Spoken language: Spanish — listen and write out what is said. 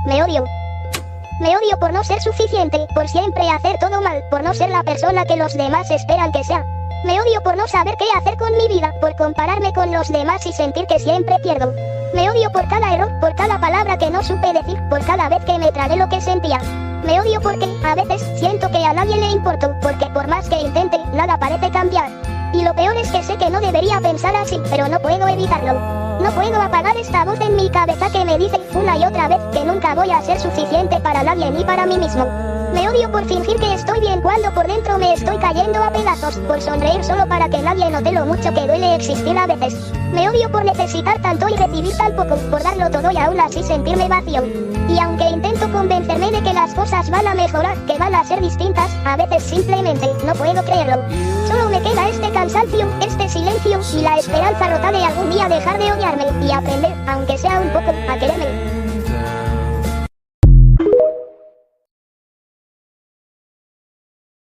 Me odio. Me odio por no ser suficiente, por siempre hacer todo mal, por no ser la persona que los demás esperan que sea. Me odio por no saber qué hacer con mi vida, por compararme con los demás y sentir que siempre pierdo. Me odio por cada error, por cada palabra que no supe decir, por cada vez que me tragué lo que sentía. Me odio porque, a veces, siento que a nadie le importo, porque por más que intente, nada parece cambiar. Y lo peor es que sé que no debería pensar así, pero no puedo evitarlo. No puedo apagar esta voz en mi cabeza que me dice, una y otra vez, que nunca voy a ser suficiente para nadie ni para mí mismo. Me odio por fingir que estoy bien cuando por dentro me estoy cayendo a pedazos, por sonreír solo para que nadie note lo mucho que duele existir a veces. Me odio por necesitar tanto y recibir tan poco, por darlo todo y aún así sentirme vacío. Y aunque intento convencerme de que las cosas van a mejorar, que van a ser distintas, a veces simplemente no puedo creerlo. Solo me queda este cansancio, este silencio y la esperanza rota de algún día dejar de odiarme y aprender, aunque sea un poco, a quererme.